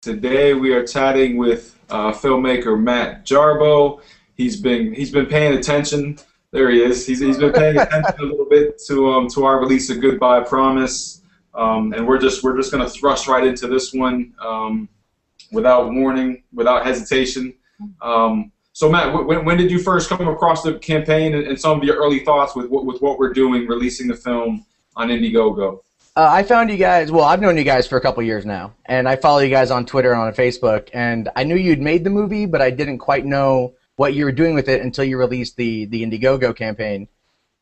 Today we are chatting with filmmaker Matt Jarbo. He's been paying attention. There he is. He's been paying attention a little bit to our release of Goodbye Promise, and we're just gonna thrust right into this one without warning, without hesitation. So Matt, when did you first come across the campaign and some of your early thoughts with what we're doing, releasing the film on Indiegogo? I found you guys, well, I've known you guys for a couple years now, and I follow you guys on Twitter and on Facebook, and I knew you'd made the movie, but I didn't quite know what you were doing with it until you released the Indiegogo campaign.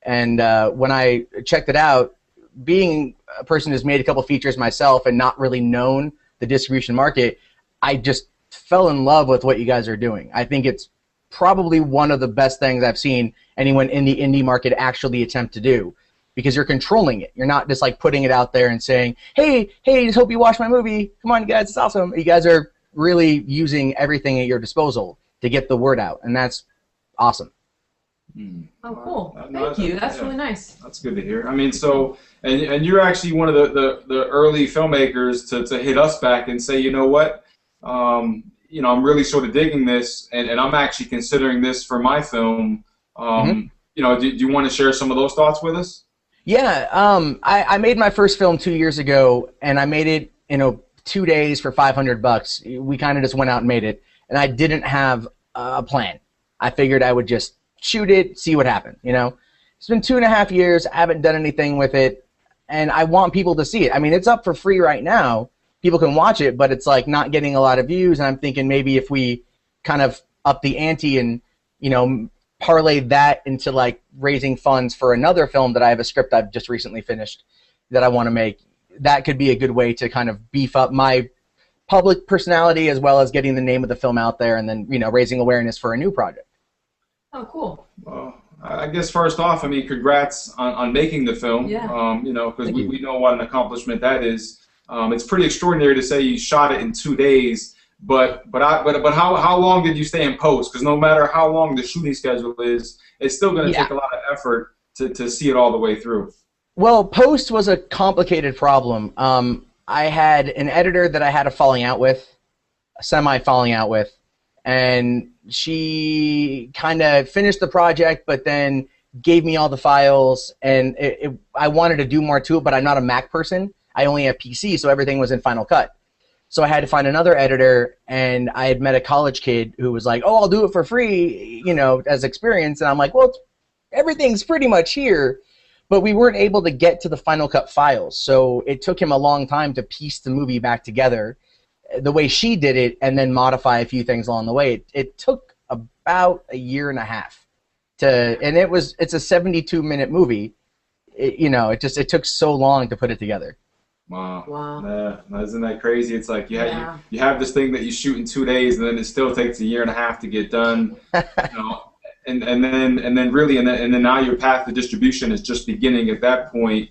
And when I checked it out, being a person who's made a couple features myself and not really known the distribution market, I just fell in love with what you guys are doing. I think it's probably one of the best things I've seen anyone in the indie market actually attempt to do. Because you're controlling it. You're not just like putting it out there and saying, hey, just hope you watch my movie. Come on, you guys, it's awesome. You guys are really using everything at your disposal to get the word out, and that's awesome. Oh, cool. Thank you. That's really nice. That's good to hear. I mean, so, and you're actually one of the early filmmakers to hit us back and say, you know what, you know, I'm really sort of digging this, and I'm actually considering this for my film. You know, do you want to share some of those thoughts with us? Yeah, I made my first film 2 years ago, and I made it in 2 days for $500. We kind of just went out and made it, and I didn't have a plan. I figured I would just shoot it, see what happened, you know? It's been 2.5 years, I haven't done anything with it, and I want people to see it. I mean, it's up for free right now. People can watch it, but it's like not getting a lot of views, and I'm thinking maybe if we kind of up the ante and, you know, parlay that into like raising funds for another film that I have a script I've just recently finished that I want to make. That could be a good way to kind of beef up my public personality as well as getting the name of the film out there and then, you know, raising awareness for a new project. Oh, cool. Well, I guess first off, I mean, congrats on making the film. Yeah. You know, because we know what an accomplishment that is. It's pretty extraordinary to say you shot it in 2 days. But how long did you stay in post? Because no matter how long the shooting schedule is, it's still going to take a lot of effort to see it all the way through. Well, post was a complicated problem. I had an editor that I had a falling out with, a semi-falling out with, and she kind of finished the project, but then gave me all the files, and I wanted to do more to it, but I'm not a Mac person. I only have PC, so everything was in Final Cut. So I had to find another editor, and I had met a college kid who was like, oh, I'll do it for free, you know, as experience. And I'm like, well, everything's pretty much here. But we weren't able to get to the Final Cut files. So it took him a long time to piece the movie back together the way she did it and then modify a few things along the way. It took about 1.5 years and it's a 72-minute movie. You know, it took so long to put it together. Wow. Yeah, isn't that crazy? It's like you have this thing that you shoot in 2 days, and then it still takes 1.5 years to get done. You know, and then now your path to distribution is just beginning at that point.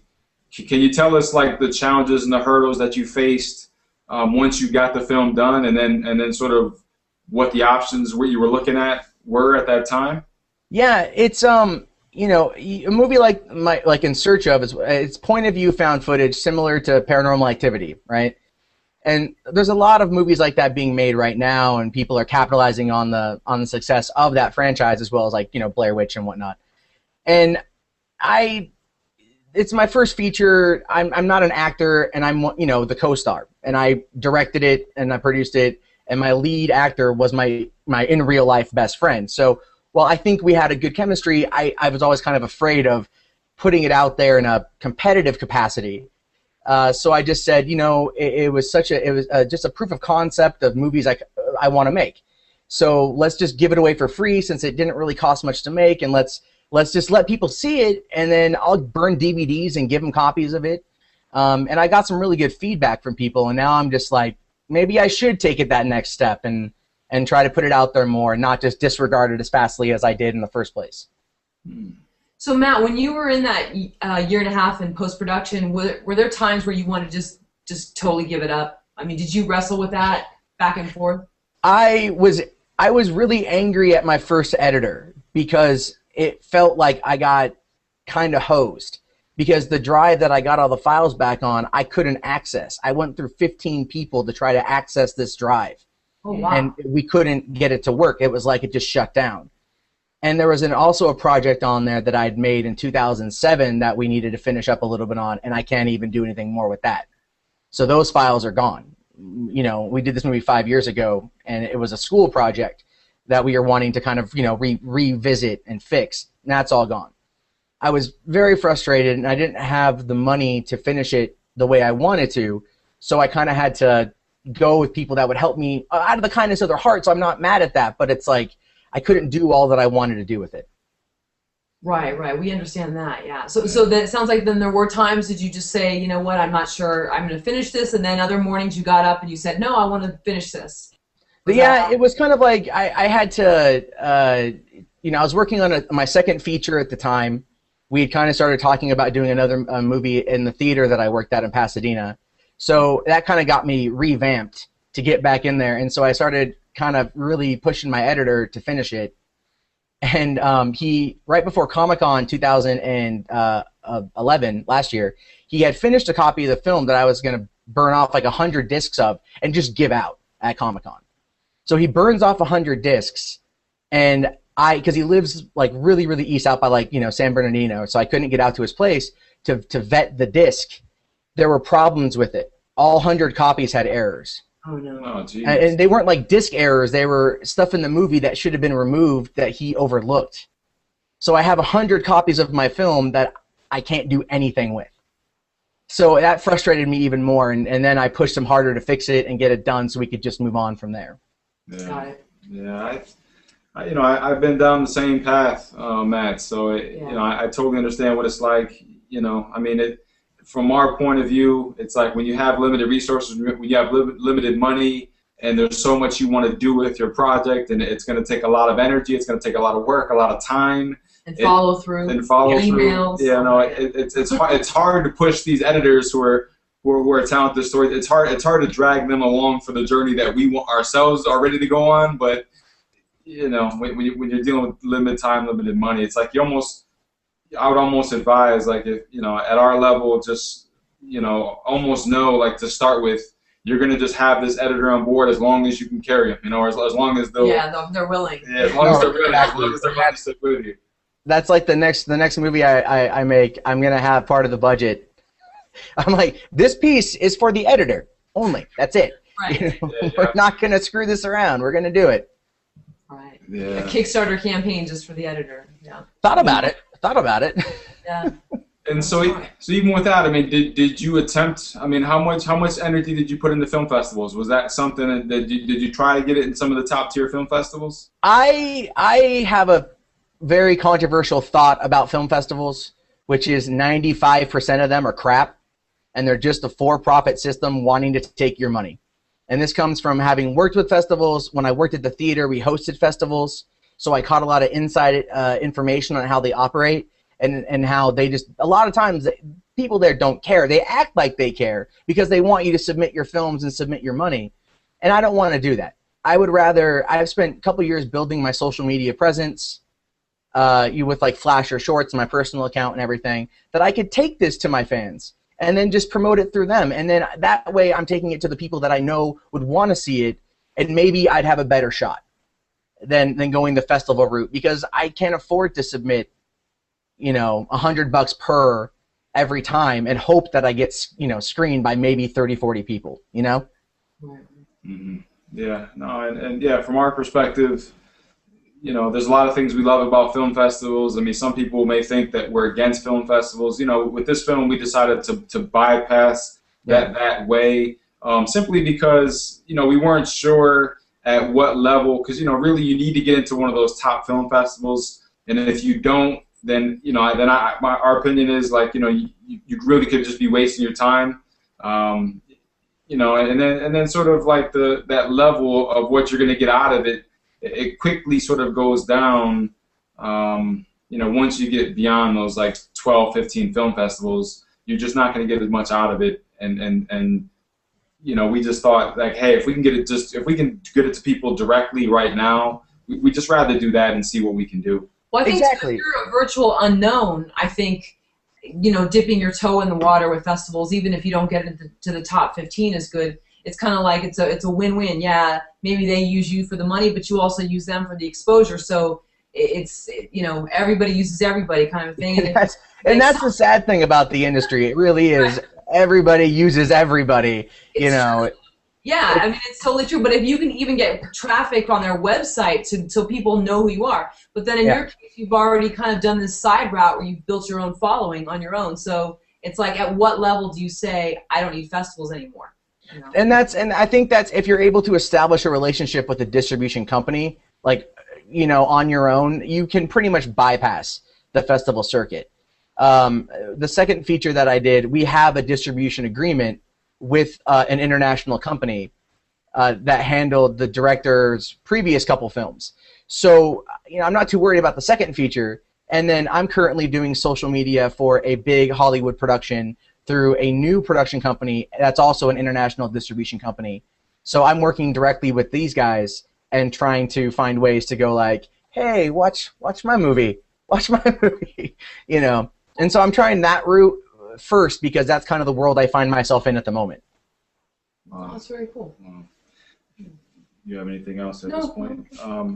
Can you tell us like the challenges and the hurdles that you faced once you got the film done, and then sort of what the options you were looking at were at that time? Yeah, it's you know, a movie like In Search Of it's point of view found footage similar to Paranormal Activity, right? And there's a lot of movies like that being made right now, and people are capitalizing on the success of that franchise as well as like, you know, Blair Witch and whatnot. And it's my first feature. I'm not an actor, and I'm, you know, the co-star, and I directed it and I produced it, and my lead actor was my in real life best friend. So well, I think we had a good chemistry. I was always kind of afraid of putting it out there in a competitive capacity. So I just said, you know, it was just a proof of concept of movies I want to make. So let's just give it away for free since it didn't really cost much to make, and let's just let people see it, and then I'll burn DVDs and give them copies of it. And I got some really good feedback from people, and now I'm just like, maybe I should take it that next step and try to put it out there more, and not just disregard it as fastly as I did in the first place. So Matt, when you were in that 1.5 years in post-production, were there times where you wanted to just totally give it up? I mean, did you wrestle with that back and forth? I was really angry at my first editor because it felt like I got kind of hosed. because the drive that I got all the files back on, I couldn't access. I went through 15 people to try to access this drive. Oh, wow. And we couldn't get it to work. It was like it just shut down. And there was also a project on there that I'd made in 2007 that we needed to finish up a little bit on, and I can't even do anything more with that. So those files are gone. You know, we did this movie 5 years ago, and it was a school project that we were wanting to kind of, you know, revisit and fix, and that's all gone. I was very frustrated, and I didn't have the money to finish it the way I wanted to, so I kind of had to go with people that would help me out of the kindness of their heart, so I'm not mad at that, but it's like I couldn't do all that I wanted to do with it. Right. We understand that, yeah. So that sounds like then there were times did you just say, you know what, I'm not sure I'm going to finish this, and then other mornings you got up and you said, no, I want to finish this. But yeah, it was kind of like I had to, you know, I was working on my second feature at the time. We had kind of started talking about doing another movie in the theater that I worked at in Pasadena. So that kind of got me revamped to get back in there. And so I started kind of really pushing my editor to finish it. And he, right before Comic-Con 2011, last year, he had finished a copy of the film that I was going to burn off like 100 discs of and just give out at Comic-Con. So he burns off 100 discs, and because he lives like really, really east out by like, you know, San Bernardino, so I couldn't get out to his place to vet the disc. There were problems with it. All 100 copies had errors. Oh, no. Oh, geez. And they weren't like disc errors. They were stuff in the movie that should have been removed that he overlooked. So I have 100 copies of my film that I can't do anything with. So that frustrated me even more, and then I pushed him harder to fix it and get it done so we could just move on from there. Yeah. Got it. Yeah, you know, I've been down the same path, Matt. So you know, I totally understand what it's like. You know, I mean, from our point of view, it's like when you have limited resources, when you have limited money, and there's so much you want to do with your project, and it's going to take a lot of energy, it's going to take a lot of work, a lot of time, and follow through. Emails. Yeah, no, it's hard to push these editors who are talented stories. It's hard to drag them along for the journey that we ourselves are ready to go on. But you know, when you're dealing with limited time, limited money, it's like I would almost advise, like, if you know, at our level, just, you know, almost know, like, to start with, you're gonna just have this editor on board as long as you can carry him, you know, or as long as they're willing. Yeah, as long as they're willing, as long as they're willing to stick with you. That's like the next movie I make. I'm gonna have part of the budget. I'm like, this piece is for the editor only. That's it. Right. You know, we're not gonna screw this around. We're gonna do it. Right. Yeah. A Kickstarter campaign just for the editor. Yeah. Thought about it. Yeah. And so even with that, I mean, did you attempt? I mean, how much energy did you put into film festivals? Was that something that did you try to get it in some of the top tier film festivals? I have a very controversial thought about film festivals, which is 95% of them are crap, and they're just a for-profit system wanting to take your money. And this comes from having worked with festivals. When I worked at the theater, we hosted festivals, so I caught a lot of inside information on how they operate and how they just, a lot of times, people there don't care. They act like they care because they want you to submit your films and submit your money, and I don't want to do that. I would rather, I've spent a couple years building my social media presence, with like Flasher Shorts, my personal account and everything, that I could take this to my fans and then just promote it through them. And then that way I'm taking it to the people that I know would want to see it, and maybe I'd have a better shot than going the festival route, because I can't afford to submit, you know, $100 per every time and hope that I get, you know, screened by maybe 30, 40 people, you know? Mm-hmm. Yeah, no, and yeah, from our perspective, you know, there's a lot of things we love about film festivals. I mean, some people may think that we're against film festivals. You know, with this film, we decided to bypass that way, simply because, you know, we weren't sure at what level, because, you know, really you need to get into one of those top film festivals, and if you don't, then, you know, our opinion is, like, you know, you really could just be wasting your time, you know, and then sort of like that level of what you're going to get out of it, it quickly sort of goes down, you know, once you get beyond those like 12, 15 film festivals, you're just not going to get as much out of it, and you know, we just thought, like, hey, if we can get it to people directly right now, we just rather do that and see what we can do. Well, I think exactly. If you're a virtual unknown, I think dipping your toe in the water with festivals, even if you don't get into to the top 15 is good. It's kind of like it's a win-win. Yeah, maybe they use you for the money, but you also use them for the exposure. So it's everybody uses everybody kind of thing. And that's the sad thing about the industry. It really is. Right. Everybody uses everybody. True. Yeah, I mean, it's totally true. But if you can even get traffic on their website so people know who you are, but then in your case, you've already kind of done this side route where you've built your own following on your own. So it's like, at what level do you say, I don't need festivals anymore? And I think that's if you're able to establish a relationship with a distribution company, like, on your own, you can pretty much bypass the festival circuit. The second feature that I did, we have a distribution agreement with an international company that handled the director's previous couple films. So, I'm not too worried about the second feature. And then I'm currently doing social media for a big Hollywood production through a new production company that's also an international distribution company. So I'm working directly with these guys and trying to find ways to go like, hey, watch my movie. Watch my movie. And so I'm trying that route first because that's kind of the world I find myself in at the moment. Oh, that's very cool. You have anything else at this point?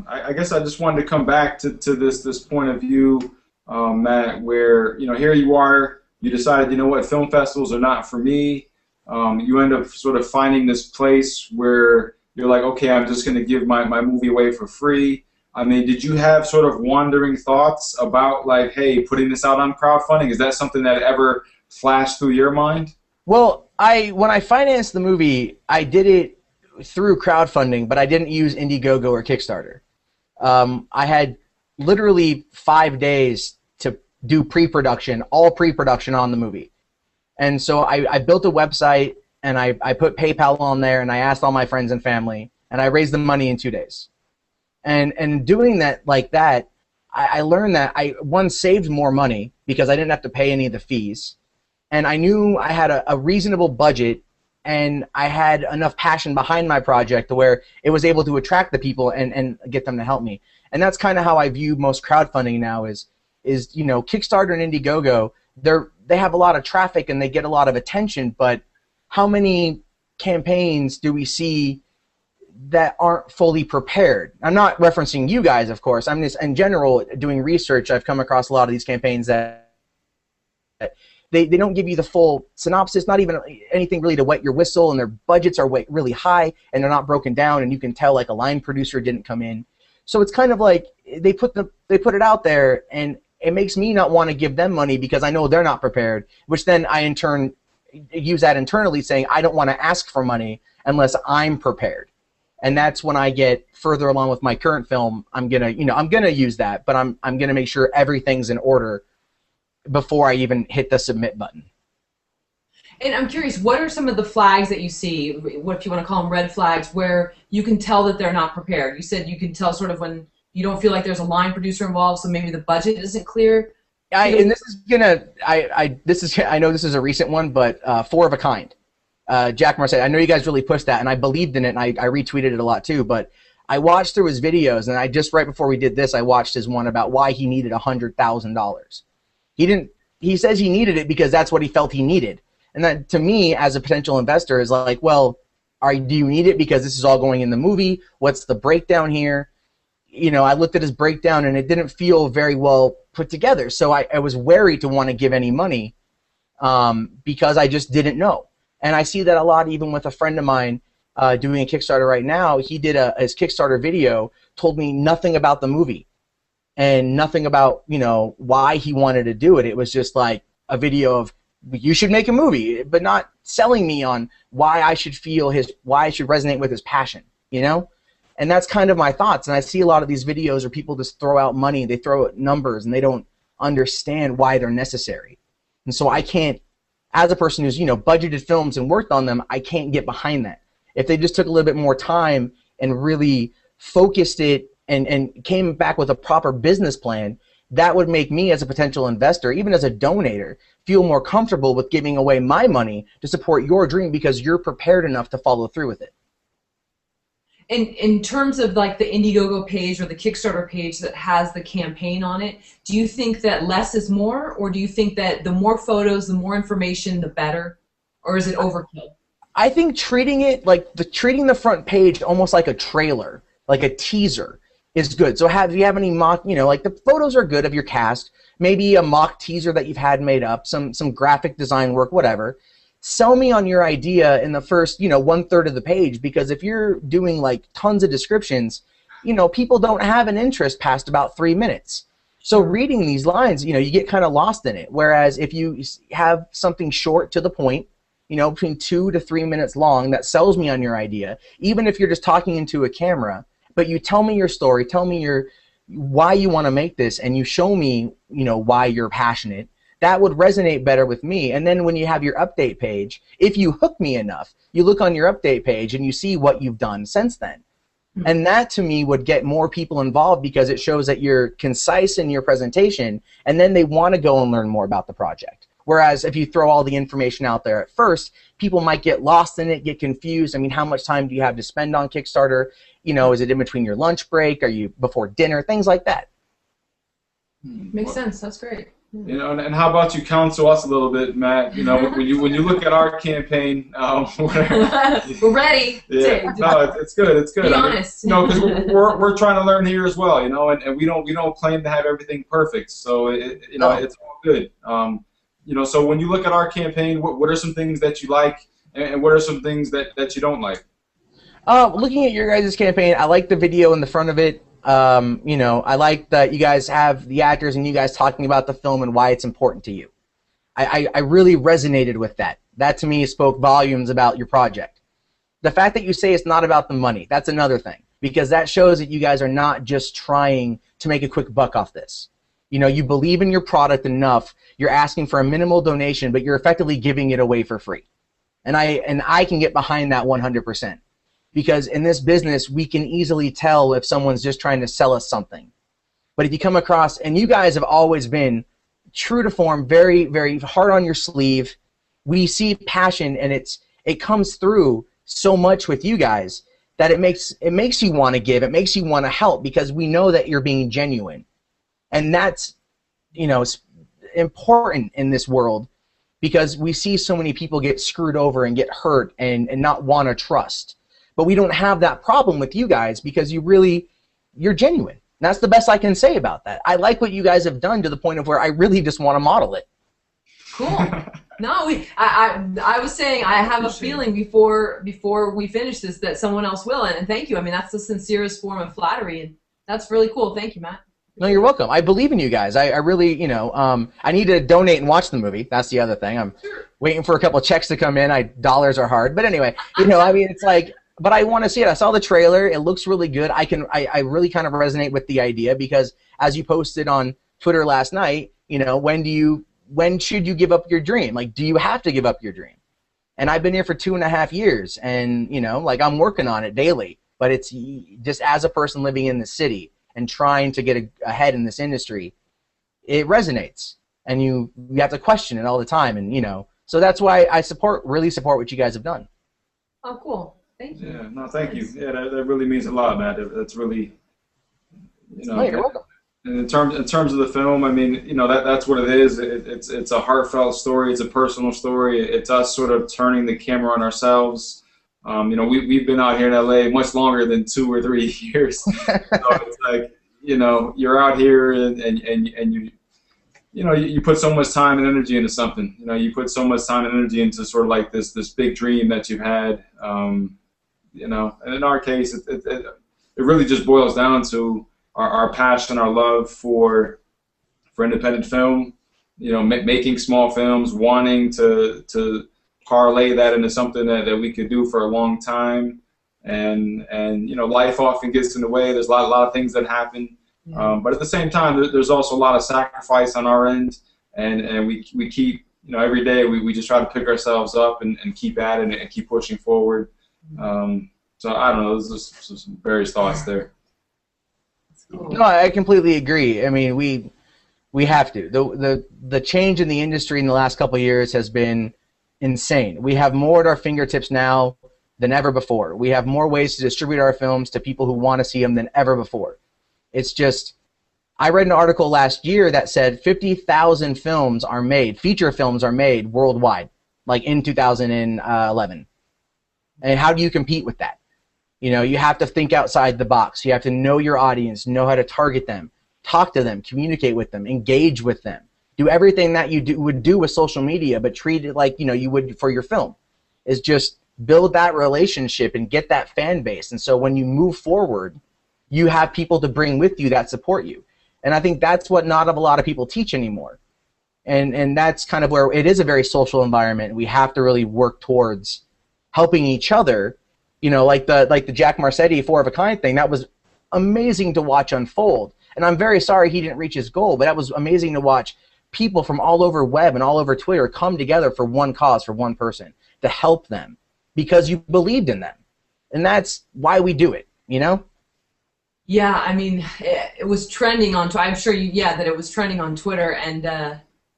I guess I just wanted to come back to this point of view, Matt, where here you are, you decided what, film festivals are not for me. You end up sort of finding this place where you're like, okay, I'm just going to give my movie away for free. I mean, did you have sort of wandering thoughts about like, hey, putting this out on crowdfunding? Is that something that ever flashed through your mind? Well, when I financed the movie, I did it through crowdfunding, but I didn't use Indiegogo or Kickstarter. I had literally 5 days to do all pre-production on the movie. And so I built a website, and I put PayPal on there, and I asked all my friends and family, and I raised the money in 2 days. And doing that like that, I learned that I, one, saved more money because I didn't have to pay any of the fees. And I knew I had a reasonable budget, and I had enough passion behind my project to where it was able to attract the people and get them to help me. And that's kind of how I view most crowdfunding now is Kickstarter and Indiegogo, they have a lot of traffic and they get a lot of attention, but how many campaigns do we see that aren't fully prepared? I'm not referencing you guys, of course. I'm just, in general, doing research, I've come across a lot of these campaigns that they don't give you the full synopsis, not even anything really to wet your whistle, and their budgets are really high, and they're not broken down, and you can tell like a line producer didn't come in. So it's kind of like they put it out there, and it makes me not want to give them money because I know they're not prepared, which then I in turn use that internally, saying I don't want to ask for money unless I'm prepared. And that's when I get further along with my current film. I'm gonna use that, but I'm gonna make sure everything's in order before I even hit the submit button. And I'm curious, what are some of the flags that you see, what if you want to call them red flags, where you can tell that they're not prepared? You said you can tell sort of when you don't feel like there's a line producer involved, so maybe the budget isn't clear. I know this is a recent one, but 4 of a Kind. Jack Marseille, I know you guys really pushed that, and I believed in it, and I retweeted it a lot too, but I watched through his videos, and I just right before we did this, I watched his one about why he needed $100,000. He says he needed it because that's what he felt he needed. And that, to me, as a potential investor, is like, well, do you need it because this is all going in the movie? What's the breakdown here? I looked at his breakdown, and it didn't feel very well put together. So I was wary to want to give any money because I just didn't know. And I see that a lot even with a friend of mine doing a Kickstarter right now. He did his Kickstarter video, told me nothing about the movie and nothing about, why he wanted to do it. It was just like a video of, you should make a movie, but not selling me on why I should why I should resonate with his passion, And that's kind of my thoughts. And I see a lot of these videos where people just throw out money, they throw out numbers, and they don't understand why they're necessary. And so I can't, as a person who's, budgeted films and worked on them, I can't get behind that. If they just took a little bit more time and really focused it and came back with a proper business plan, that would make me as a potential investor, even as a donator, feel more comfortable with giving away my money to support your dream because you're prepared enough to follow through with it. in terms of like the Indiegogo page or the Kickstarter page that has the campaign on it, do you think that less is more, or do you think that the more photos, the more information, the better, or is it overkill? I think treating it like treating the front page almost like a trailer, like a teaser, is good. So do you have any mock, like the photos are good of your cast, maybe a mock teaser that you've had made up, some graphic design work, whatever. Sell me on your idea in the first, 1/3 of the page, because if you're doing like tons of descriptions, people don't have an interest past about 3 minutes. So reading these lines, you get kind of lost in it. Whereas if you have something short to the point, between 2 to 3 minutes long that sells me on your idea, even if you're just talking into a camera, but you tell me your story, tell me why you want to make this, and you show me, why you're passionate, that would resonate better with me. And then when you have your update page, if you hook me enough, you look on your update page and you see what you've done since then. Mm-hmm. And that to me would get more people involved, because it shows that you're concise in your presentation, and then they want to go and learn more about the project. Whereas if you throw all the information out there at first, people might get lost in it, get confused. I mean, how much time do you have to spend on Kickstarter? Is it in between your lunch break? Are you before dinner? Things like that. Makes sense. That's great. And how about you counsel us a little bit, Matt? When you look at our campaign, we're ready. Yeah, no, it's good. It's good. Be honest. Because we're trying to learn here as well. And we don't claim to have everything perfect. So it's all good. So when you look at our campaign, what are some things that you like, and what are some things that you don't like? Looking at your guys' campaign, I like the video in the front of it. I like that you guys have the actors and you guys talking about the film and why it's important to you. I really resonated with that. That to me spoke volumes about your project. The fact that you say it's not about the money, that's another thing, because that shows that you guys are not just trying to make a quick buck off this. You believe in your product enough, you're asking for a minimal donation, but you're effectively giving it away for free. And I can get behind that 100%. Because in this business, we can easily tell if someone's just trying to sell us something. But if you come across, and you guys have always been true to form, very, very hard on your sleeve, we see passion, and it comes through so much with you guys that it makes you want to give, it makes you want to help, because we know that you're being genuine. And that's, important in this world, because we see so many people get screwed over and get hurt and not want to trust. But we don't have that problem with you guys, because you're genuine. And that's the best I can say about that. I like what you guys have done to the point of where I really just want to model it. Cool. No, I was saying I have a feeling before we finish this that someone else will, and thank you. I mean, that's the sincerest form of flattery, and that's really cool. Thank you, Matt. No, you're welcome. I believe in you guys. I really, I need to donate and watch the movie. That's the other thing. I'm waiting for a couple of checks to come in. Dollars are hard. But anyway, it's like, but I want to see it. I saw the trailer. It looks really good. I really kind of resonate with the idea, because as you posted on Twitter last night, when should you give up your dream? Like, do you have to give up your dream? And I've been here for 2.5 years, and I'm working on it daily. But it's just as a person living in the city and trying to get ahead in this industry, it resonates, and you have to question it all the time, and so that's why I really support what you guys have done. Oh, cool. Thank you. Yeah, no, thank you. Yeah, that really means a lot, Matt. That's really, No, you're welcome. And in terms of the film, I mean, that's what it is. It's a heartfelt story. It's a personal story. It's us sort of turning the camera on ourselves. We've been out here in LA much longer than 2 or 3 years. So it's like, you're out here and you put so much time and energy into something. You put so much time and energy into sort of like this big dream that you've had. And in our case, it really just boils down to our passion, our love for independent film. Making small films, wanting to parlay that into something that we could do for a long time. And life often gets in the way. There's a lot of things that happen. But at the same time, there's also a lot of sacrifice on our end, and we keep, every day we just try to pick ourselves up and keep at it and keep pushing forward. So I don't know, there's just some various thoughts there. No, I completely agree. I mean, we have to. The change in the industry in the last couple of years has been insane. We have more at our fingertips now than ever before. We have more ways to distribute our films to people who want to see them than ever before. It's just, I read an article last year that said 50,000 films are made, feature films are made worldwide, like in 2011. And how do you compete with that? You know, you have to think outside the box. You have to know your audience, know how to target them, talk to them, communicate with them, engage with them. Do everything that you would do with social media, but treat it like, you know, you would for your film. Is just build that relationship and get that fan base. And so when you move forward, you have people to bring with you that support you. And I think that's what not a lot of people teach anymore. And that's kind of where it is a very social environment. We have to really work towards helping each other. You know, like the Jack Marcetti 4 of a Kind thing, that was amazing to watch unfold. And I'm very sorry he didn't reach his goal, but that was amazing to watch people from all over web and all over Twitter come together for one cause, for one person, to help them because you believed in them. And that's why we do it, you know? Yeah, I mean, it was trending on Twitter. I'm sure that it was trending on Twitter, and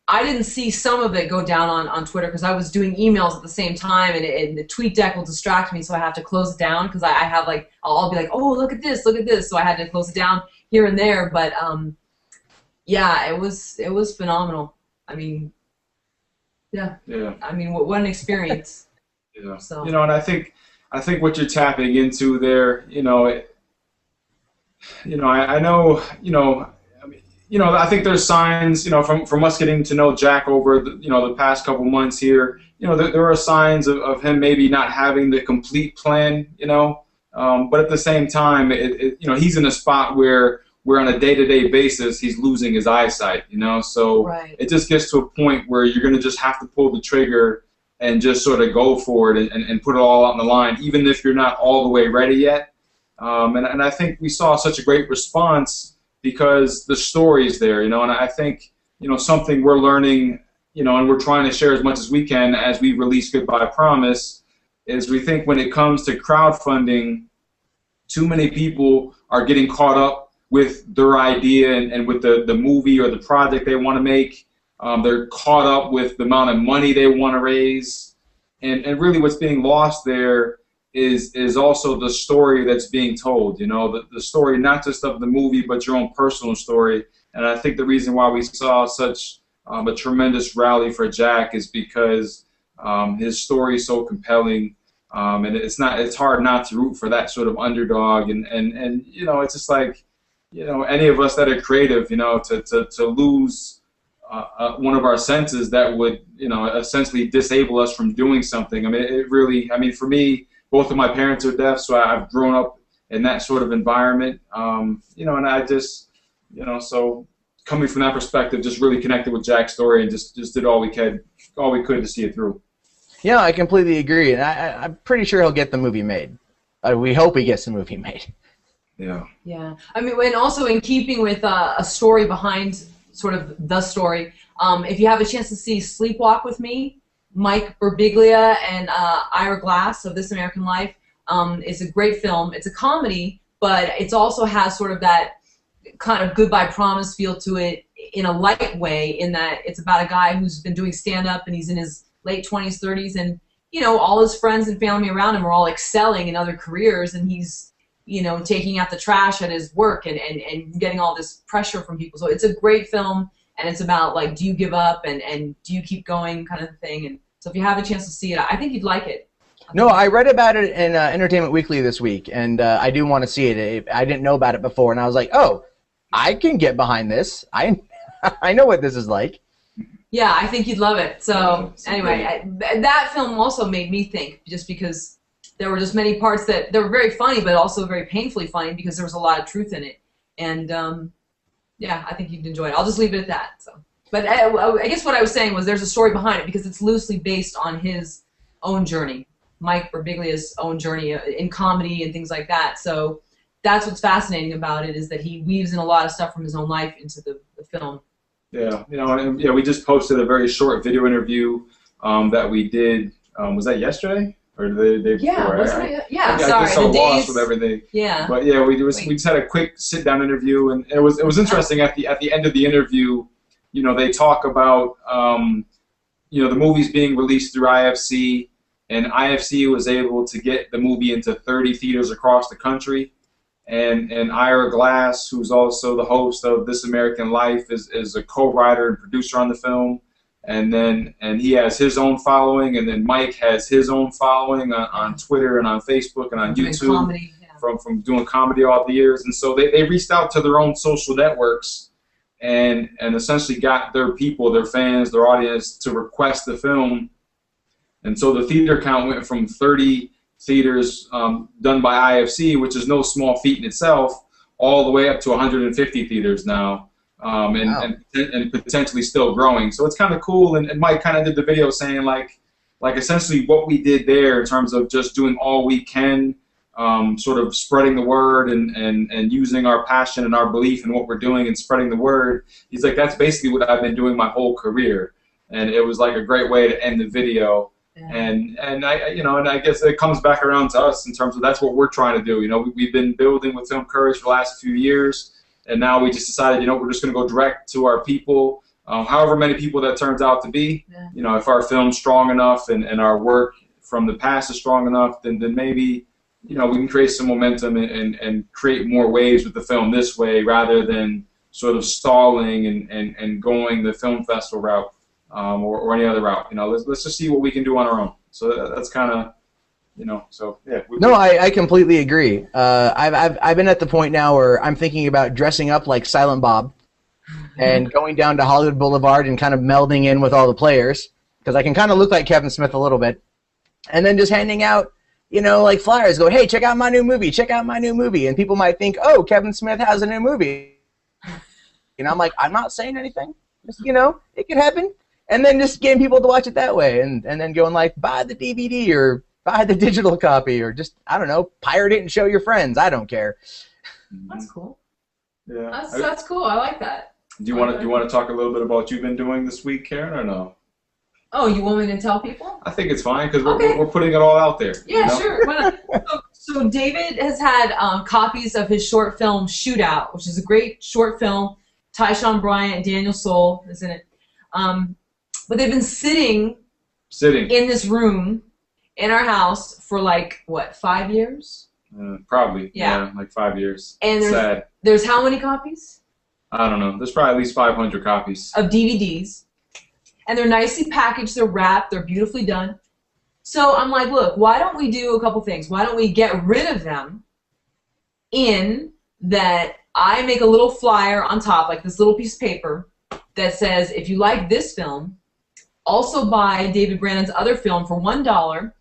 I didn't see some of it go down on Twitter because I was doing emails at the same time, and the tweet deck will distract me, so I have to close it down because I have, like, I'll be like, oh, look at this, so I had to close it down here and there, but yeah, it was phenomenal. I mean, yeah. I mean, what an experience. Yeah. So. You know, and I think what you're tapping into there, you know, I know, I think there's signs, you know, from us getting to know Jack over the past couple months here, you know, there are signs of him maybe not having the complete plan, you know, but at the same time, he's in a spot where on a day-to-day basis he's losing his eyesight, you know, so right. It just gets to a point where you're going to just have to pull the trigger and just sort of go for it and put it all out on the line, even if you're not all the way ready yet. And I think we saw such a great response because the story's there, you know, and I think, you know, something we're learning, you know, and we're trying to share as much as we can as we release Goodbye Promise, is we think when it comes to crowdfunding, too many people are getting caught up with their idea and with the movie or the project they want to make. They're caught up with the amount of money they want to raise. And really what's being lost there is also the story that's being told, you know, the story not just of the movie but your own personal story. And I think the reason why we saw such a tremendous rally for Jack is because his story is so compelling, and it's hard not to root for that sort of underdog. And you know, it's just like, you know, any of us that are creative, you know, to lose one of our senses that would, you know, essentially disable us from doing something. I mean, it really, I mean, for me, both of my parents are deaf, so I've grown up in that sort of environment, you know, and I just, you know, so coming from that perspective, just really connected with Jack's story and just did all we could to see it through. Yeah, I completely agree, and I'm pretty sure he'll get the movie made. We hope he gets the movie made. Yeah. Yeah. I mean, and also in keeping with a story behind sort of the story, if you have a chance to see Sleepwalk with Me, Mike Birbiglia and Ira Glass of This American Life, is a great film. It's a comedy, but it also has sort of that kind of Goodbye Promise feel to it in a light way, in that it's about a guy who's been doing stand-up and he's in his late 20s, 30s, and, you know, all his friends and family around him are all excelling in other careers, and he's, you know, taking out the trash at his work and getting all this pressure from people. So it's a great film, and it's about, like, do you give up and do you keep going kind of thing. And so if you have a chance to see it, I think you'd like it. No, I read about it in Entertainment Weekly this week, and I do want to see it. I didn't know about it before, and I was like, oh, I can get behind this. I know what this is like. Yeah, I think you'd love it. So anyway, that film also made me think, just because there were just many parts that were very funny, but also very painfully funny because there was a lot of truth in it. And yeah, I think you'd enjoy it. I'll just leave it at that. So, but I guess what I was saying was there's a story behind it because it's loosely based on his own journey, Mike Birbiglia's own journey in comedy and things like that. So that's what's fascinating about it, is that he weaves in a lot of stuff from his own life into the film. Yeah, you know, and we just posted a very short video interview that we did. Was that yesterday or the day before? Yeah, wasn't it? Yeah, I sorry, get so the lost days. with everything. Yeah. But yeah, we just had a quick sit-down interview, and it was interesting. At the end of the interview, you know, they talk about you know, the movies being released through IFC, and IFC was able to get the movie into 30 theaters across the country. And Ira Glass, who's also the host of This American Life, is a co-writer and producer on the film. And he has his own following, and then Mike has his own following on Twitter and on Facebook and on YouTube comedy, from doing comedy all the years. And so they reached out to their own social networks and essentially got their people, their fans, their audience to request the film. And so the theater count went from 30 theaters done by IFC, which is no small feat in itself, all the way up to 150 theaters now, and potentially still growing. So it's kind of cool. And Mike kind of did the video saying like essentially what we did there in terms of just doing all we can, sort of spreading the word and using our passion and our belief in what we're doing and spreading the word. He's like, that's basically what I've been doing my whole career. And it was like a great way to end the video. Yeah. And I guess it comes back around to us in terms of that's what we're trying to do. You know, we've been building with Film Courage for the last few years, and now we just decided, you know, we're just going to go direct to our people, however many people that turns out to be. Yeah. You know, if our film's strong enough and our work from the past is strong enough, then maybe, you know, we can create some momentum and create more waves with the film this way rather than sort of stalling and going the film festival route. Or any other route, you know. Let's just see what we can do on our own. So that's kind of, you know. So yeah. No, I completely agree. I've been at the point now where I'm thinking about dressing up like Silent Bob, and going down to Hollywood Boulevard and kind of melding in with all the players, because I can kind of look like Kevin Smith a little bit, and then just handing out, you know, like flyers. Go, hey, check out my new movie. Check out my new movie, and people might think, oh, Kevin Smith has a new movie. And I'm like, I'm not saying anything. Just, you know, it could happen. And then just getting people to watch it that way, and then going like, buy the DVD or buy the digital copy, or just, I don't know, pirate it and show your friends. I don't care. That's cool. Yeah, that's cool. I like that. Do you want to talk a little bit about what you've been doing this week, Karen, or no? Oh, you want me to tell people? I think it's fine because we're putting it all out there. Yeah, you know? Sure. So David has had copies of his short film Shootout, which is a great short film. Tyshawn Bryant, Daniel Soul is in it. But they've been sitting in this room in our house for like, what, 5 years? Probably. Yeah, like 5 years. And there's how many copies? I don't know. There's probably at least 500 copies. Of DVDs. And they're nicely packaged, they're wrapped, they're beautifully done. So I'm like, look, why don't we do a couple things? Why don't we get rid of them in that I make a little flyer on top, like this little piece of paper, that says, if you like this film, also buy David Brandon's other film for $1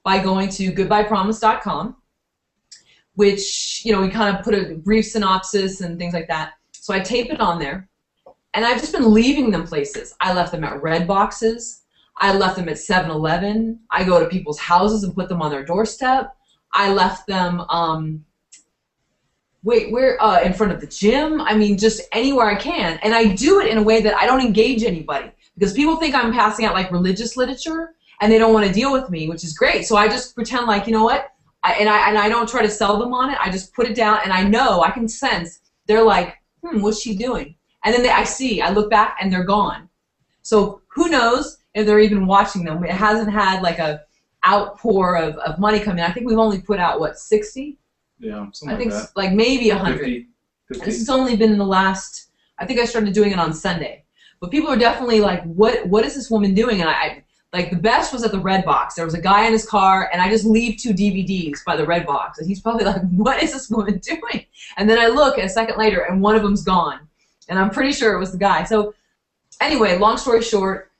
by going to goodbyepromise.com, which, you know, we kind of put a brief synopsis and things like that. So I tape it on there, and I've just been leaving them places. I left them at Red Boxes. I left them at 7-Eleven. I go to people's houses and put them on their doorstep. I left them in front of the gym. I mean, just anywhere I can. And I do it in a way that I don't engage anybody. Because people think I'm passing out like religious literature, and they don't want to deal with me, which is great. So I just pretend like, you know what? I don't try to sell them on it. I just put it down, and I can sense they're like, what's she doing? And then I look back, and they're gone. So who knows if they're even watching them? It hasn't had like a outpour of money come in. I think we've only put out, what, 60? Yeah, something like that. I think like maybe 100. 50. This has only been in the last, I think I started doing it on Sunday. But people are definitely like, what is this woman doing? And I like, the best was at the Red Box. There was a guy in his car, and I just leave 2 DVDs by the Red Box. And he's probably like, what is this woman doing? And then I look a second later, and one of them's gone. And I'm pretty sure it was the guy. So anyway, long story short,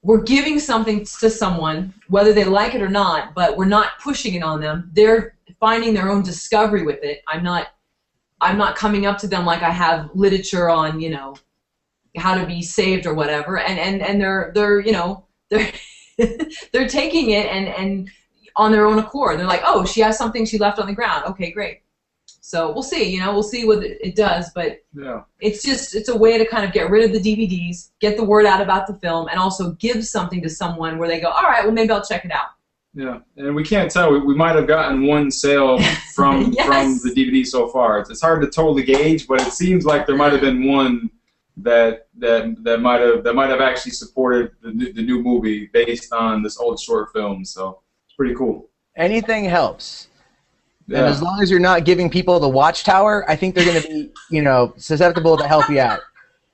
we're giving something to someone, whether they like it or not, but we're not pushing it on them. They're finding their own discovery with it. I'm not coming up to them like I have literature on, you know, how to be saved or whatever, and they're you know, they're taking it and on their own accord. They're like, oh, she has something she left on the ground. Okay, great. So we'll see, you know, we'll see what it does, but yeah, it's a way to kind of get rid of the DVDs, get the word out about the film, and also give something to someone where they go, all right, well, maybe I'll check it out. Yeah, and we can't tell. We might have gotten one sale from yes. from the DVD so far. It's hard to totally gauge, but it seems like there might have been one that might have actually supported the new movie based on this old short film. So pretty cool. Anything helps. Yeah. And as long as you're not giving people the watchtower, I think they're going to be, susceptible to help you out.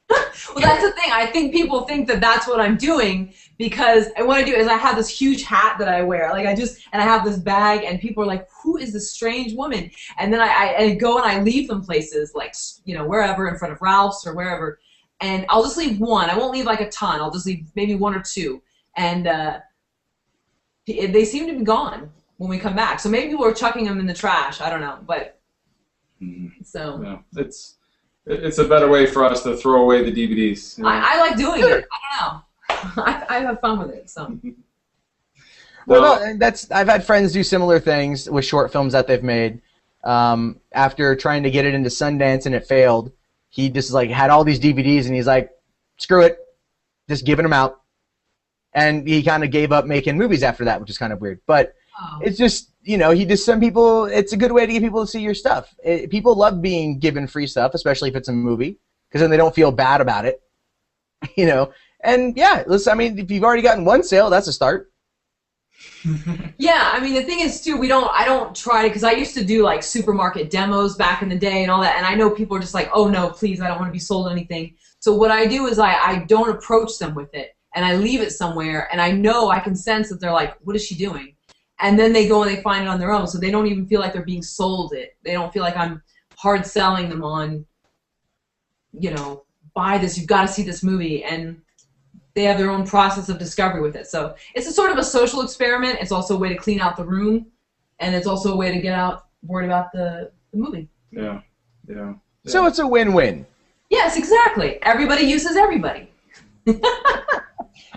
Well, that's the thing. I think people think that that's what I'm doing because what I do is I have this huge hat that I wear. Like and I have this bag, and people are like, "Who is this strange woman?" And then I go and I leave them places, like wherever, in front of Ralph's or wherever, and I'll just leave one. I won't leave like a ton. I'll just leave maybe one or two, and they seem to be gone when we come back. So maybe people are chucking them in the trash. I don't know, but so yeah, it's a better way for us to throw away the DVDs. I like doing it. I don't know. I have fun with it. So. Well, no, I've had friends do similar things with short films that they've made. After trying to get it into Sundance and it failed, he just had all these DVDs and he's like, screw it, just giving them out. And he kind of gave up making movies after that, which is kind of weird. But it's just, some people, it's a good way to get people to see your stuff. People love being given free stuff, especially if it's a movie, because then they don't feel bad about it. And yeah, listen, I mean, if you've already gotten one sale, that's a start. Yeah, I mean, the thing is, too, I don't try to, because I used to do, like, supermarket demos back in the day and all that, and I know people are just like, oh, no, please, I don't want to be sold anything. So what I do is I don't approach them with it, and I leave it somewhere, and I know I can sense that they're like, what is she doing? And then they go and they find it on their own, so they don't even feel like they're being sold it. They don't feel like I'm hard selling them on, buy this, you've got to see this movie, and they have their own process of discovery with it. So it's a sort of a social experiment. It's also a way to clean out the room, and it's also a way to get out worried about the movie. Yeah. So it's a win-win. Yes, exactly. Everybody uses everybody.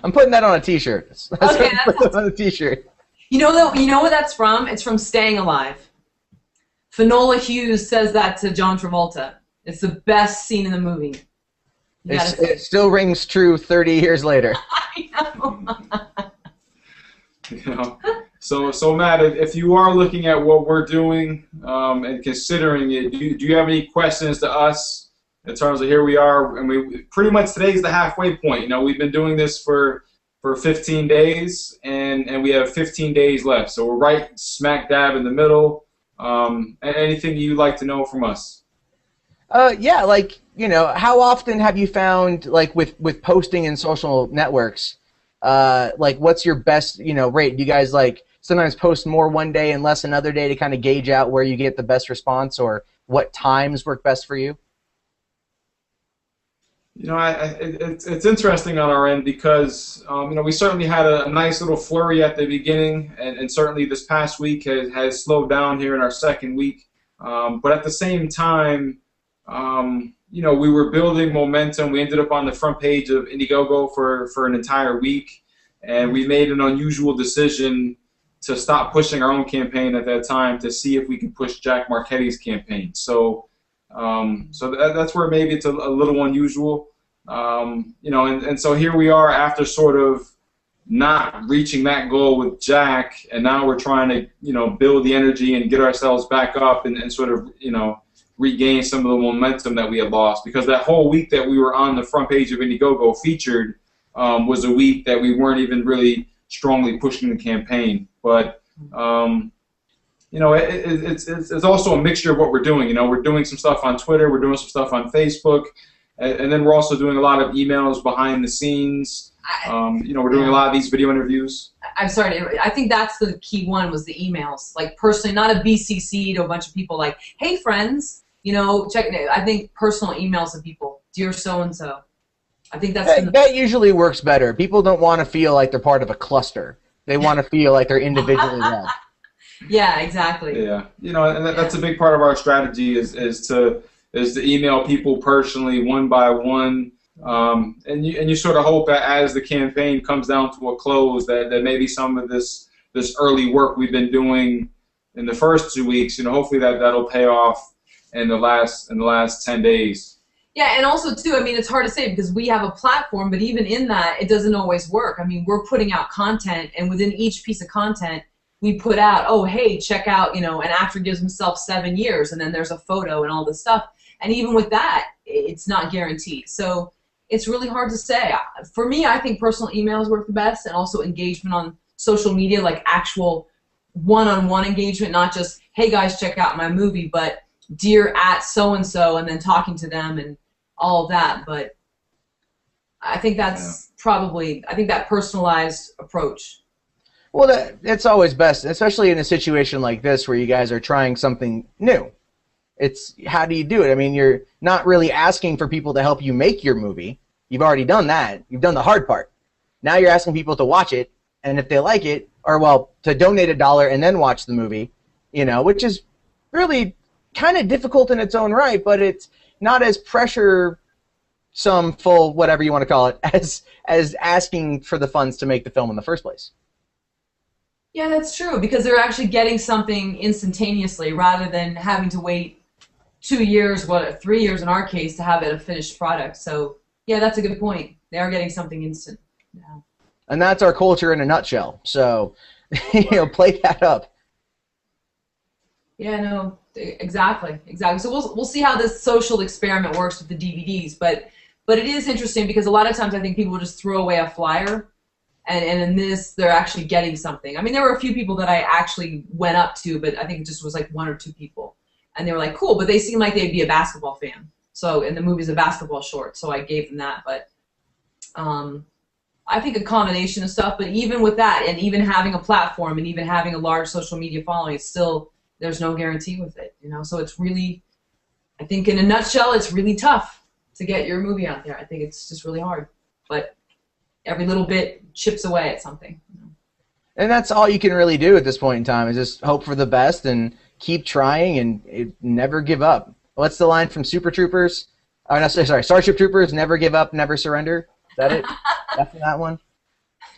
I'm putting that on a T-shirt. Okay, that's on a T-shirt. You know what that's from? It's from Staying Alive. Finola Hughes says that to John Travolta. It's the best scene in the movie. It still rings true 30 years later. I know. So Matt, if you are looking at what we're doing and considering it, do you have any questions to us in terms of here we are? And we pretty much today's the halfway point. We've been doing this for 15 days, and we have 15 days left. So we're right smack dab in the middle. Anything you'd like to know from us? Yeah, how often have you found, with posting in social networks, what's your best, rate? Do you guys, sometimes post more one day and less another day to kind of gauge out where you get the best response, or what times work best for you? It's interesting on our end because, we certainly had a nice little flurry at the beginning, and certainly this past week has slowed down here in our second week. But at the same time, we were building momentum. We ended up on the front page of Indiegogo for an entire week, and we made an unusual decision to stop pushing our own campaign at that time to see if we could push Jack Marchetti's campaign. So that's where maybe it's a little unusual, and so here we are after sort of not reaching that goal with Jack, and now we're trying to build the energy and get ourselves back up and sort of regain some of the momentum that we had lost, because that whole week that we were on the front page of Indiegogo featured was a week that we weren't even really strongly pushing the campaign. But it's also a mixture of what we're doing. We're doing some stuff on Twitter, we're doing some stuff on Facebook, and then we're also doing a lot of emails behind the scenes. We're doing a lot of these video interviews. I'm sorry, I think that's the key one, was the emails. Personally, not a BCC to a bunch of people like, hey friends, check it. I think personal emails to people, dear so-and-so. I think that usually works better. People don't want to feel like they're part of a cluster. They want to feel like they're individually read. Yeah, exactly. Yeah, and that's a big part of our strategy is to email people personally, one by one, and you sort of hope that as the campaign comes down to a close, that maybe some of this early work we've been doing in the first 2 weeks, hopefully that'll pay off in the last 10 days. Yeah, and also, too, it's hard to say because we have a platform, but even in that, it doesn't always work. We're putting out content, and within each piece of content, we put out, oh, hey, check out, an actor gives himself 7 years, and then there's a photo and all this stuff. And even with that, it's not guaranteed. So it's really hard to say. For me, I think personal emails work the best, and also engagement on social media, like actual one-on-one engagement, not just, hey guys, check out my movie, but dear at so-and-so, and then talking to them and all of that. But I think that's probably, I think that personalized approach. Well, that's always best, especially in a situation like this where you guys are trying something new. It's how do you do it? I mean, you're not really asking for people to help you make your movie. You've already done that. You've done the hard part. Now you're asking people to watch it, and if they like it, or, well, to donate $1 and then watch the movie, you know, which is really kind of difficult in its own right, but it's not as full, whatever you want to call it, as asking for the funds to make the film in the first place. Yeah, that's true, because they're actually getting something instantaneously rather than having to wait 2 years, 3 years in our case, to have it a finished product. So, yeah, that's a good point. They are getting something instant. Yeah. And that's our culture in a nutshell. So, you know, play that up. Yeah, no, exactly. So we'll see how this social experiment works with the DVDs. But it is interesting because a lot of times I think people just throw away a flyer, and in this they're actually getting something. I mean, there were a few people that I actually went up to, but I think it just was like 1 or 2 people, and they were like, cool, but they seemed like they'd be a basketball fan. So, and the movie's a basketball short, so I gave them that. But I think a combination of stuff, but even with that, and even having a platform, and even having a large social media following, it's still, there's no guarantee with it, you know. So it's really, I think in a nutshell, it's really tough to get your movie out there. I think it's just really hard, but every little bit chips away at something. You know? And that's all you can really do at this point in time, is just hope for the best and keep trying and never give up. What's the line from Super Troopers? Oh, no, sorry, Starship Troopers, never give up, never surrender. Is that it? After that one?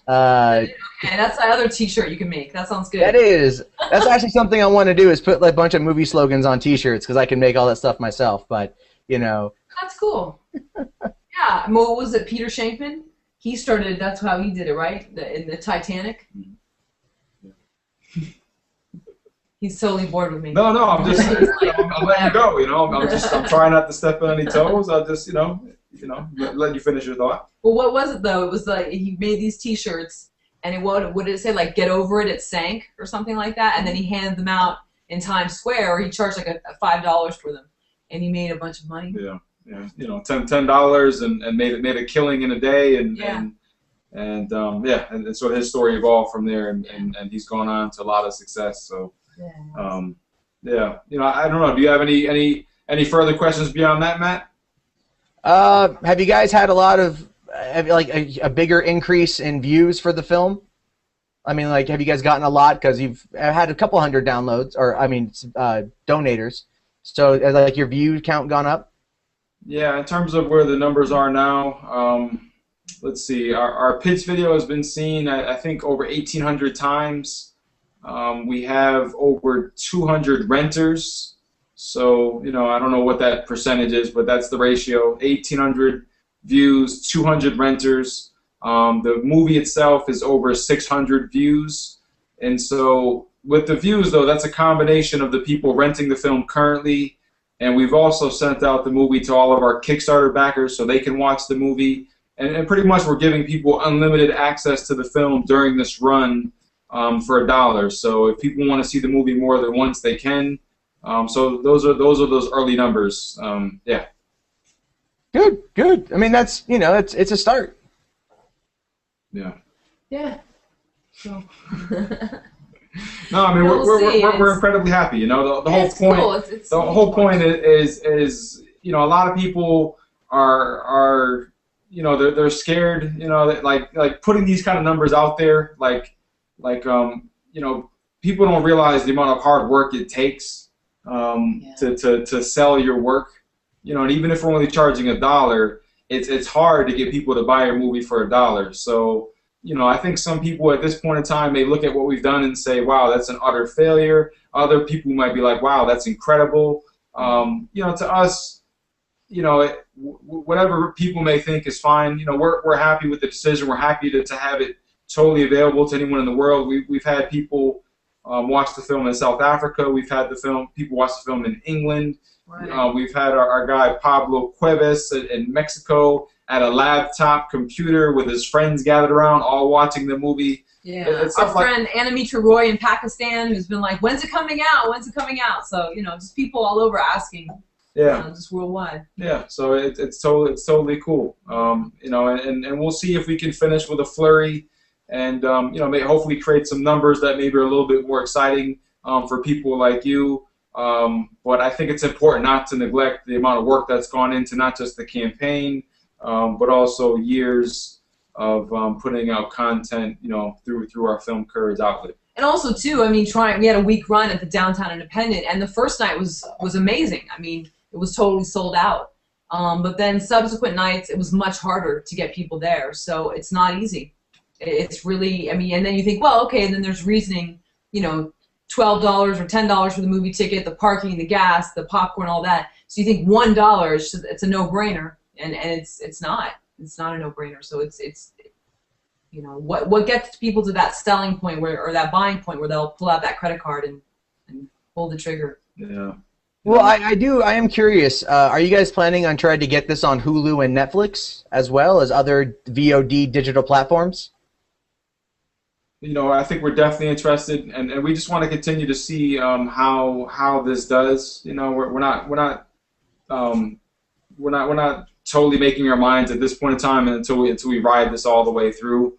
Okay, that's that other T-shirt you can make. That sounds good. That is. That's actually something I want to do, is put like a bunch of movie slogans on T-shirts, because I can make all that stuff myself. But, you know. That's cool. Yeah. What was it, Peter Shankman? He started, that's how he did it, right? In the Titanic? He's totally bored with me. No, I'm just, I'm letting you go, you know. I'm trying not to step on any toes. I'll just, you know, let you finish your thought. Well, what was it though? It was like he made these T-shirts, and what did it say? Like, get over it, it sank, or something like that. And then he handed them out in Times Square, or he charged like a $5 for them, and he made a bunch of money. Yeah, you know, $10 and made a killing in a day, and so his story evolved from there, and he's gone on to a lot of success. So. Yeah, you know, I don't know. Do you have any further questions beyond that, Matt? Have you guys had a lot of like a bigger increase in views for the film? I mean, like, have you guys gotten a lot because you've had a couple hundred downloads, or I mean, donators? So has like your view count gone up? Yeah, in terms of where the numbers are now, let's see. Our pitch video has been seen, I think, over 1,800 times. We have over 200 renters, so, you know, I don't know what that percentage is, but that's the ratio. 1,800 views, 200 renters. The movie itself is over 600 views, and so with the views, though, that's a combination of the people renting the film currently, and we've also sent out the movie to all of our Kickstarter backers so they can watch the movie, and pretty much we're giving people unlimited access to the film during this run. For $1. So if people want to see the movie more than once, they can. So those are those early numbers. Yeah. Good. I mean, that's, you know, it's a start. Yeah. Yeah. So. No, I mean, we're incredibly happy. You know, the whole point. Cool. The whole point is you know, a lot of people are you know, they're scared. You know, that like putting these kind of numbers out there, you know, people don't realize the amount of hard work it takes to sell your work. You know, and even if we're only charging $1, it's hard to get people to buy your movie for $1. So, you know, I think some people at this point in time may look at what we've done and say, wow, that's an utter failure. Other people might be like, wow, that's incredible. You know, to us, you know, whatever people may think is fine. You know, we're happy with the decision. We're happy to have it totally available to anyone in the world. We've had people watch the film in South Africa. We've had people watch the film in England. Right. We've had our guy Pablo Cuevas in Mexico at a laptop computer with his friends gathered around, all watching the movie. Yeah, it's our stuff like, friend Anamitra Roy in Pakistan, who's been like, "When's it coming out? When's it coming out?" So just people all over asking. yeah. Just worldwide. Yeah, so it's totally cool. And we'll see if we can finish with a flurry, and hopefully create some numbers that maybe are a little bit more exciting for people like you. But I think it's important not to neglect the amount of work that's gone into not just the campaign, but also years of putting out content, through our Film Courage outlet. And also too, I mean, we had a week run at the Downtown Independent, and the first night was amazing. I mean, it was totally sold out. But then subsequent nights, it was much harder to get people there. So it's not easy. It's really, I mean, and then you think, well, okay, then there's reasoning, $12 or $10 for the movie ticket, the parking, the gas, the popcorn, all that. So you think $1, it's a no-brainer, and it's not. It's not a no-brainer. So it's what gets people to that selling point or that buying point where they'll pull out that credit card and pull the trigger. Yeah. Well, I am curious. Are you guys planning on trying to get this on Hulu and Netflix as well as other VOD digital platforms? I think we're definitely interested, and we just want to continue to see how this does. We're not totally making our minds at this point in time until we ride this all the way through.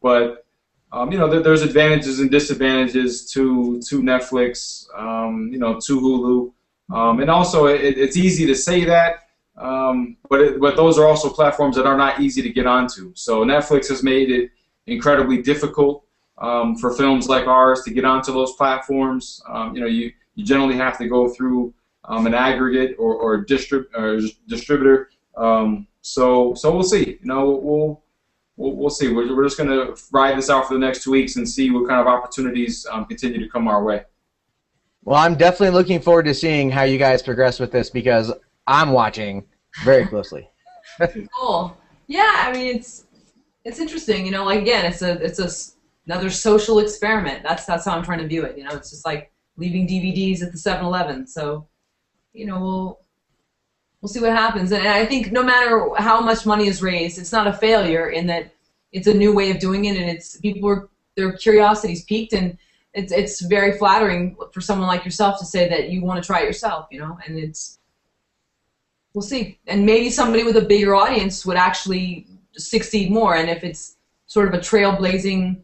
But there's advantages and disadvantages to Netflix, to Hulu, and also it's easy to say that, but those are also platforms that are not easy to get onto. So Netflix has made it incredibly difficult for films like ours to get onto those platforms. You generally have to go through an aggregate or distributor. So we'll see. We'll see. We're just going to ride this out for the next 2 weeks and see what kind of opportunities continue to come our way. Well, I'm definitely looking forward to seeing how you guys progress with this because I'm watching very closely. Cool. Yeah, I mean it's interesting. Like again, it's another social experiment. That's how I'm trying to view it. It's just like leaving DVDs at the 7-Eleven. So, we'll see what happens. And I think no matter how much money is raised, it's not a failure in that it's a new way of doing it, and their curiosity's piqued, and it's very flattering for someone like yourself to say that you want to try it yourself, and we'll see. And maybe somebody with a bigger audience would actually succeed more, and if it's sort of a trailblazing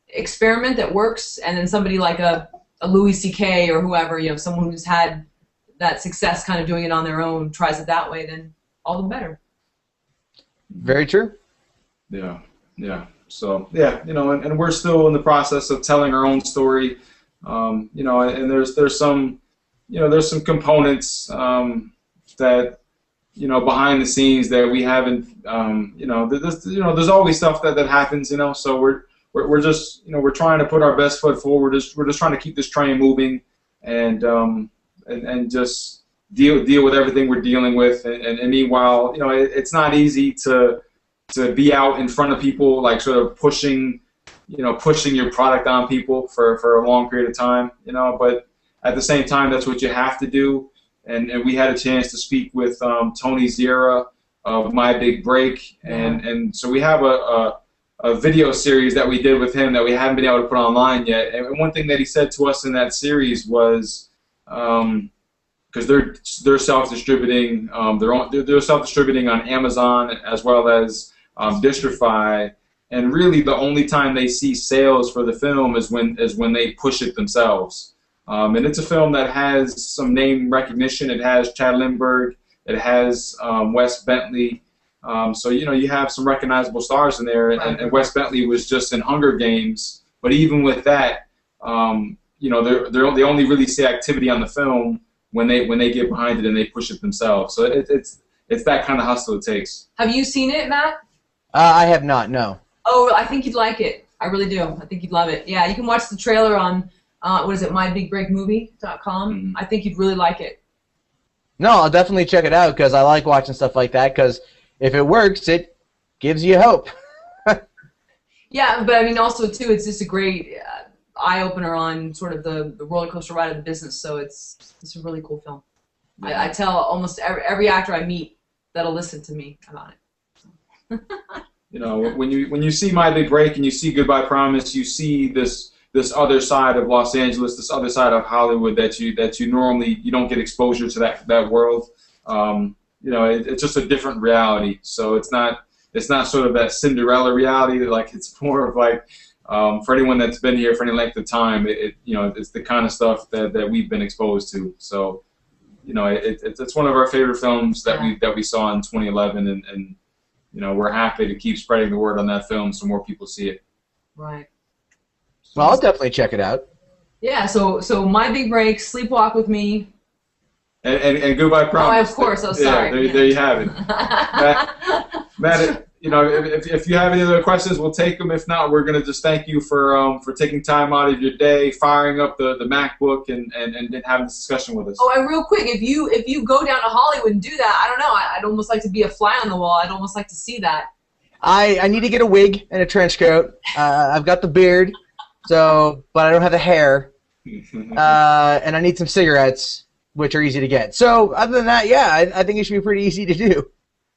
experiment that works, and then somebody like a Louis C.K. or whoever, someone who's had that success kind of doing it on their own tries it that way, then all the better. Very true. Yeah. So and we're still in the process of telling our own story. And there's some components that behind the scenes that we haven't there's always stuff that happens. So we're just we're trying to put our best foot forward. We're just trying to keep this train moving and just deal with everything we're dealing with. And meanwhile, it's not easy to be out in front of people, like sort of pushing your product on people for a long period of time. But at the same time, that's what you have to do. And we had a chance to speak with Tony Zira of My Big Break, and so we have a video series that we did with him that we haven't been able to put online yet. And one thing that he said to us in that series was, because they're self-distributing, they're self-distributing on Amazon as well as Distrify, and really the only time they see sales for the film is when they push it themselves. And it's a film that has some name recognition. It has Chad Lindbergh. It has Wes Bentley. So you have some recognizable stars in there, and Wes Bentley was just in Hunger Games. But even with that, they only really see activity on the film when they get behind it and they push it themselves. So it's that kind of hustle it takes. Have you seen it, Matt? I have not. No. Oh, I think you'd like it. I really do. I think you'd love it. Yeah, you can watch the trailer on mybigbreakmovie.com. Mm-hmm. I think you'd really like it. No, I'll definitely check it out because I like watching stuff like that because if it works, it gives you hope. Yeah, but I mean also too, it's just a great eye-opener on sort of the roller coaster ride of the business. So it's a really cool film. Yeah. I tell almost every actor I meet that'll listen to me about it. So. you know, when you see My Big Break and you see Goodbye Promise, you see this other side of Los Angeles, this other side of Hollywood that you normally you don't get exposure to that world. You know, it's just a different reality. So it's not sort of that Cinderella reality. Like it's more of like for anyone that's been here for any length of time, you know, it's the kind of stuff that we've been exposed to. So you know, it's one of our favorite films that we saw in 2011, and you know, we're happy to keep spreading the word on that film so more people see it. Right. Well, I'll definitely check it out. Yeah. So My Big Break, Sleepwalk with Me. And Goodbye Promise. Oh, of course. Oh, sorry. Yeah, there you have it. Matt, you know, if you have any other questions, we'll take them. If not, we're going to just thank you for taking time out of your day, firing up the MacBook, and having this discussion with us. Oh, and real quick, if you go down to Hollywood and do that, I don't know. I'd almost like to be a fly on the wall. I'd almost like to see that. I need to get a wig and a trench coat. I've got the beard, but I don't have the hair. And I need some cigarettes, which are easy to get. So other than that, yeah, I think it should be pretty easy to do.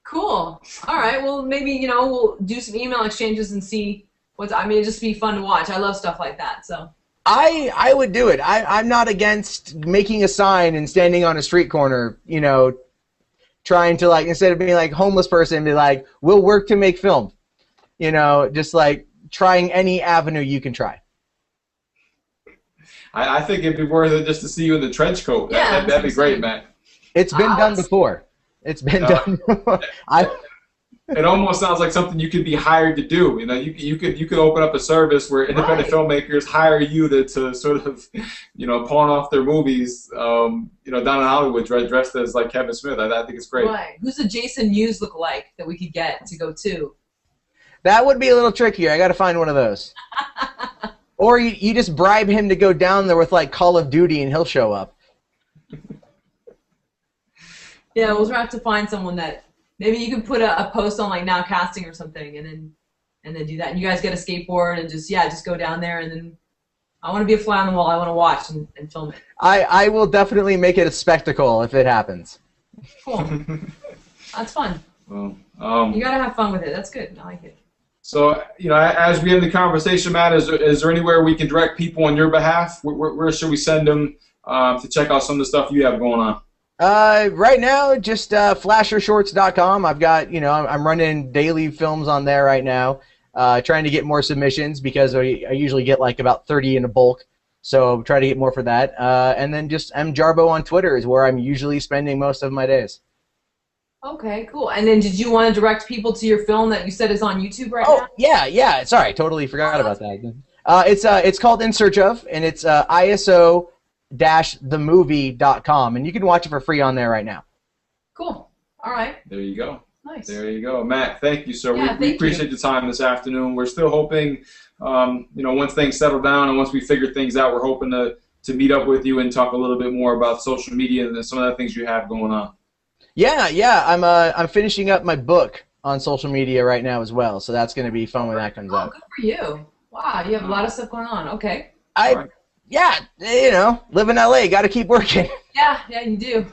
Cool. All right. Well, maybe, you know, we'll do some email exchanges and see I mean, it'd just be fun to watch. I love stuff like that. So I would do it. I'm not against making a sign and standing on a street corner, you know, trying to, like, instead of being like homeless person, be like, we'll work to make film. You know, just like trying any avenue you can try. I think it'd be worth it just to see you in the trench coat. Yeah, that'd be great, Matt. It's been done before. It's been done before. It almost sounds like something you could be hired to do. You know, you could open up a service where independent filmmakers hire you to sort of, you know, pawn off their movies, you know, down in Hollywood, dressed as like Kevin Smith. I think it's great. Right. Who's the Jason Mewes look like that we could get to go to? That would be a little trickier. I got to find one of those. Or you just bribe him to go down there with like Call of Duty and he'll show up. Yeah, we'll have to find someone that maybe you can put a post on like Now Casting or something, and then do that. And you guys get a skateboard and just go down there, and then I want to be a fly on the wall. I want to watch and film it. I will definitely make it a spectacle if it happens. Cool. That's fun. Well, you gotta have fun with it. That's good. I like it. So, you know, as we end the conversation, Matt, is there anywhere we can direct people on your behalf? Where should we send them to check out some of the stuff you have going on? Right now, just flashershorts.com. I've got, you know, I'm running daily films on there right now, trying to get more submissions because I usually get like about 30 in a bulk. So I'm trying to get more for that. And then just M Jarbo on Twitter is where I'm usually spending most of my days. Okay, cool. And then did you want to direct people to your film that you said is on YouTube right now? Oh, yeah. Sorry, totally forgot about that. It's called In Search Of, and it's ISO-themovie.com, and you can watch it for free on there right now. Cool. All right. There you go. Nice. There you go. Matt, thank you, sir. Yeah, we appreciate the time this afternoon. We're still hoping, you know, once things settle down and once we figure things out, we're hoping to meet up with you and talk a little bit more about social media and some of the things you have going on. Yeah. I'm finishing up my book on social media right now as well, so that's going to be fun when that comes out. Good for you. Wow, you have a lot of stuff going on. Okay. Yeah, you know, live in LA, got to keep working. Yeah, you do.